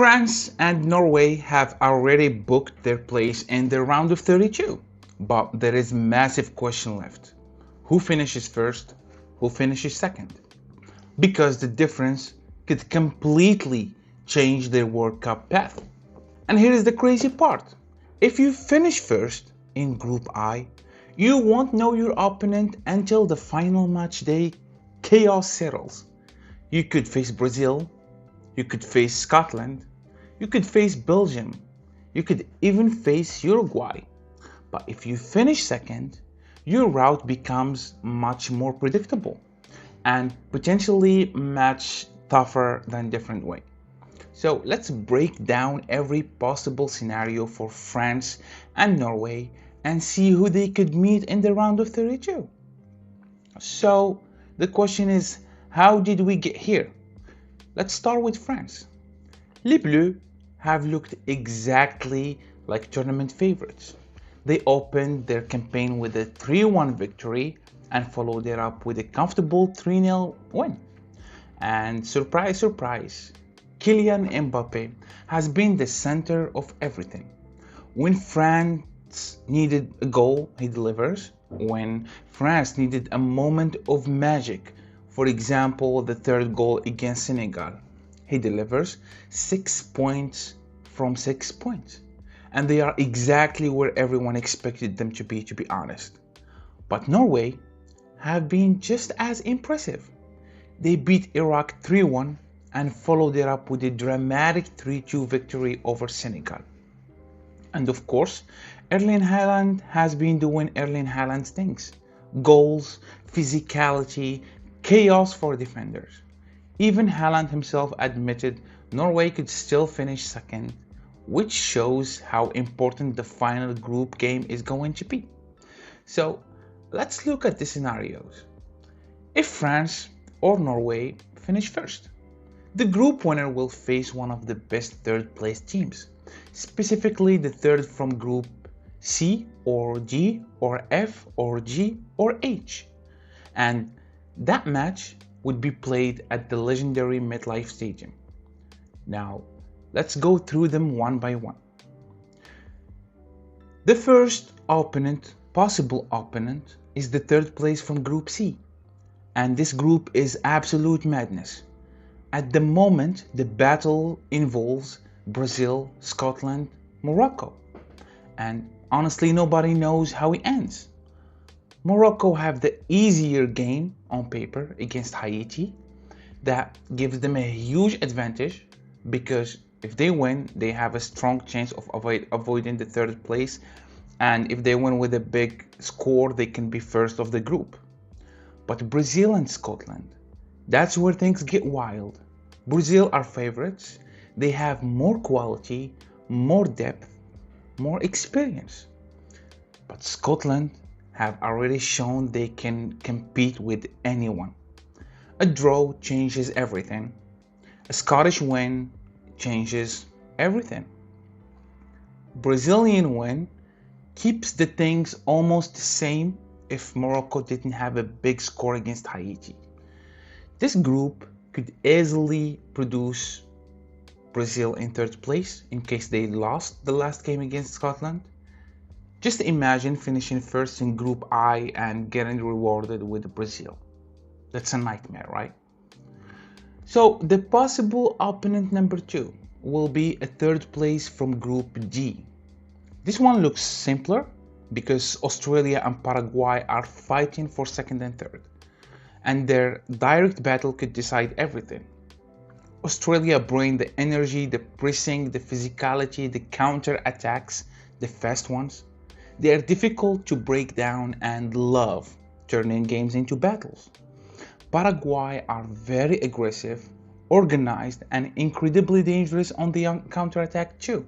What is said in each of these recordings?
France and Norway have already booked their place in the round of 32, but there is massive question left. Who finishes first? Who finishes second? Because the difference could completely change their World Cup path. And here is the crazy part. If you finish first in Group I, you won't know your opponent until the final match day chaos settles. You could face Brazil, you could face Scotland, you could face Belgium, you could even face Uruguay. But if you finish second, your route becomes much more predictable and potentially much tougher than different way. So let's break down every possible scenario for France and Norway and see who they could meet in the round of 32. So the question is, how did we get here? Let's start with France. Les Bleus have looked exactly like tournament favorites. They opened their campaign with a 3-1 victory and followed it up with a comfortable 3-0 win. And surprise, surprise, Kylian Mbappe has been the center of everything. When France needed a goal, he delivers. When France needed a moment of magic, for example, the third goal against Senegal, he delivers 6 points from 6 points. And they are exactly where everyone expected them to be honest. But Norway have been just as impressive. They beat Iraq 3-1 and followed it up with a dramatic 3-2 victory over Senegal. And of course, Erling Haaland has been doing Erling Haaland things. Goals, physicality, chaos for defenders. Even Haaland himself admitted Norway could still finish second, which shows how important the final group game is going to be. So let's look at the scenarios. If France or Norway finish first, the group winner will face one of the best third place teams, specifically the third from Group C or D or F or G or H. And that match would be played at the legendary MetLife Stadium. Now, let's go through them one by one. The first possible opponent, is the third place from Group C. And this group is absolute madness. At the moment, the battle involves Brazil, Scotland, Morocco. And honestly, nobody knows how it ends. Morocco have the easier game on paper against Haiti. That gives them a huge advantage because if they win, they have a strong chance of avoiding the third place. And if they win with a big score, they can be first of the group. But Brazil and Scotland, that's where things get wild. Brazil are favorites. They have more quality, more depth, more experience. But Scotland have already shown they can compete with anyone. A draw changes everything. A Scottish win changes everything. Brazilian win keeps the things almost the same if Morocco didn't have a big score against Haiti. This group could easily produce Brazil in third place in case they lost the last game against Scotland. Just imagine finishing first in Group I and getting rewarded with Brazil. That's a nightmare, right? So the possible opponent number 2 will be a third place from Group D. This one looks simpler because Australia and Paraguay are fighting for second and third, and their direct battle could decide everything. Australia bring the energy, the pressing, the physicality, the counter attacks, the fast ones. They are difficult to break down and love turning games into battles. Paraguay are very aggressive, organized, and incredibly dangerous on the counterattack too.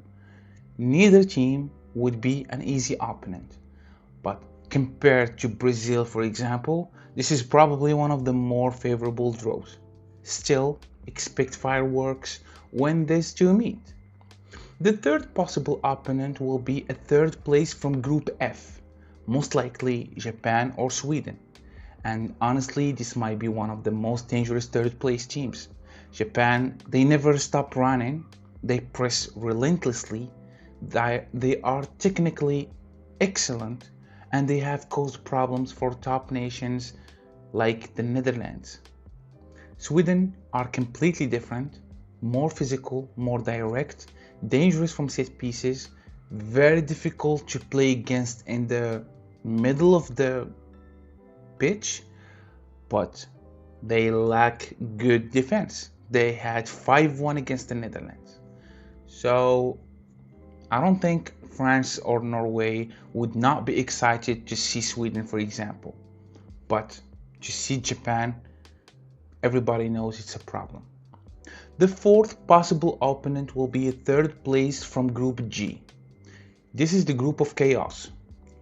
Neither team would be an easy opponent. But compared to Brazil, for example, this is probably one of the more favorable draws. Still, expect fireworks when these two meet. The third possible opponent will be a third place from Group F, most likely Japan or Sweden. And honestly, this might be one of the most dangerous third place teams. Japan, they never stop running. they press relentlessly, they are technically excellent, and they have caused problems for top nations like the Netherlands. Sweden are completely different, more physical, more direct, dangerous from set pieces, very difficult to play against in the middle of the pitch, but they lack good defense. They had 5-1 against the Netherlands. So I don't think France or Norway would not be excited to see Sweden, for example. But to see Japan, everybody knows it's a problem. The fourth possible opponent will be a third place from Group G. This is the group of chaos.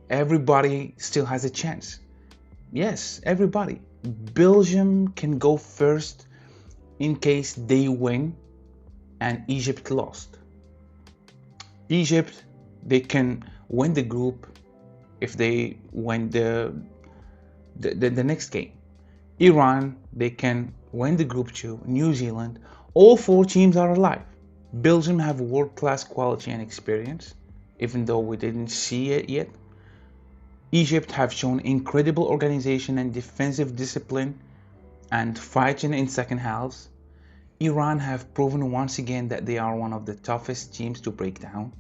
Everybody still has a chance. Yes, everybody. Belgium can go first in case they win and Egypt lost. Egypt, they can win the group if they win the next game. Iran, they can win the group too. New Zealand, all 4 teams are alive. Belgium have world-class quality and experience, even though we didn't see it yet. Egypt have shown incredible organization and defensive discipline and fighting in second halves. Iran have proven once again that they are one of the toughest teams to break down.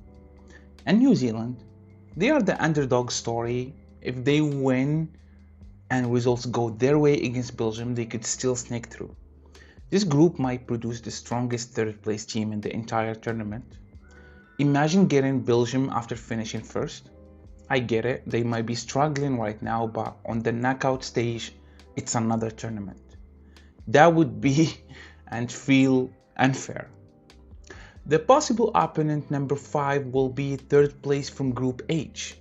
And New Zealand, they are the underdog story. If they win and results go their way against Belgium, they could still sneak through. This group might produce the strongest third place team in the entire tournament. Imagine getting Belgium after finishing first. I get it, they might be struggling right now, but on the knockout stage, it's another tournament. That would be and feel unfair. The possible opponent number 5 will be third place from Group H.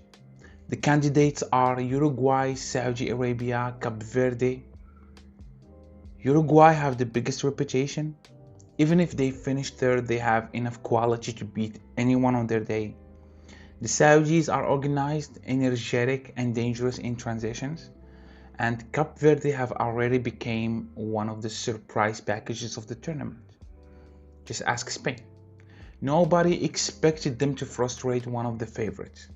The candidates are Uruguay, Saudi Arabia, Cape Verde. Uruguay have the biggest reputation. Even if they finish third, they have enough quality to beat anyone on their day. The Saudis are organized, energetic, and dangerous in transitions. And Cape Verde have already become one of the surprise packages of the tournament. Just ask Spain. Nobody expected them to frustrate one of the favorites.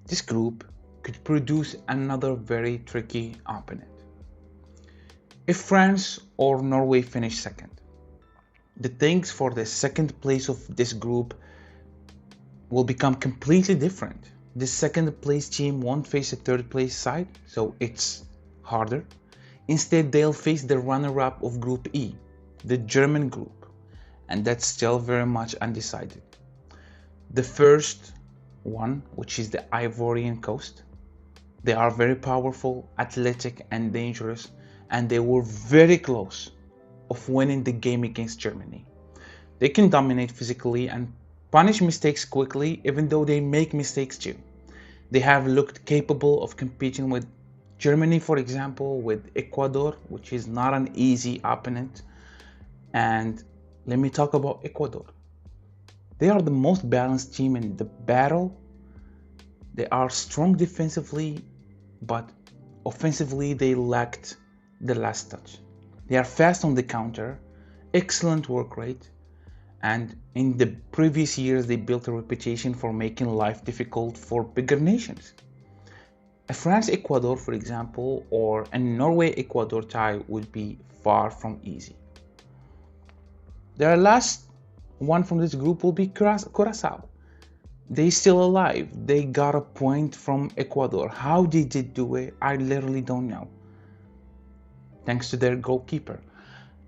This group could produce another very tricky opponent. If France or Norway finish second, the things for the second place of this group will become completely different. The second place team won't face a third place side, so it's harder. Instead, they'll face the runner-up of Group E, the German group, and that's still very much undecided. The first one, which is the Ivorian Coast, they are very powerful, athletic, and dangerous, and they were very close of winning the game against Germany. They can dominate physically and punish mistakes quickly, even though they make mistakes too. They have looked capable of competing with Germany, for example, with Ecuador, which is not an easy opponent. And let me talk about Ecuador. They are the most balanced team in the battle. They are strong defensively, but offensively they lacked the last touch. They are fast on the counter, excellent work rate, and in the previous years they built a reputation for making life difficult for bigger nations. A France-Ecuador, for example, or a Norway-Ecuador tie would be far from easy. The last one from this group will be Curacao. They still alive. They got a point from Ecuador. How they did do it, I literally don't know. Thanks to their goalkeeper.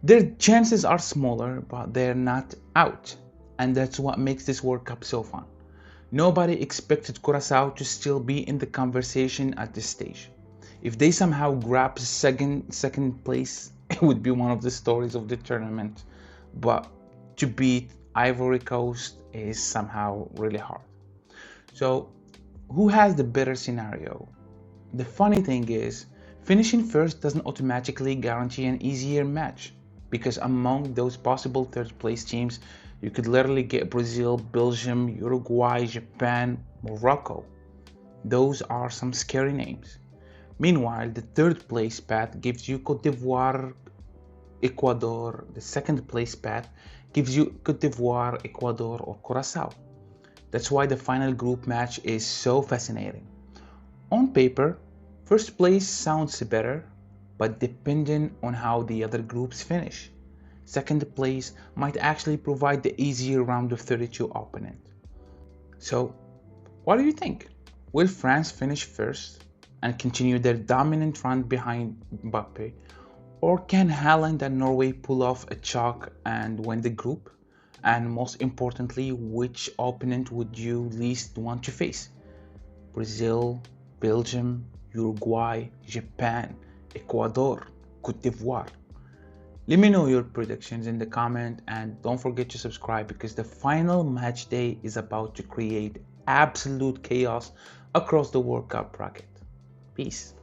Their chances are smaller, but they're not out. And that's what makes this World Cup so fun. Nobody expected Curacao to still be in the conversation at this stage. If they somehow grab second place, it would be one of the stories of the tournament. But to beat Ivory Coast is somehow really hard. So who has the better scenario? The funny thing is, finishing first doesn't automatically guarantee an easier match, because among those possible third place teams, you could literally get Brazil, Belgium, Uruguay, Japan, Morocco. Those are some scary names. Meanwhile, the third place path gives you Cote d'Ivoire, Ecuador. The second place path gives you Cote d'Ivoire, Ecuador, or Curacao. That's why the final group match is so fascinating. On paper, first place sounds better, but depending on how the other groups finish, second place might actually provide the easier round of 32 opponent. So, what do you think? Will France finish first and continue their dominant run behind Mbappe? Or can Haaland and Norway pull off a chalk and win the group? And most importantly, which opponent would you least want to face? Brazil, Belgium, Uruguay, Japan, Ecuador, Cote d'Ivoire. Let me know your predictions in the comment and don't forget to subscribe because the final match day is about to create absolute chaos across the World Cup bracket. Peace.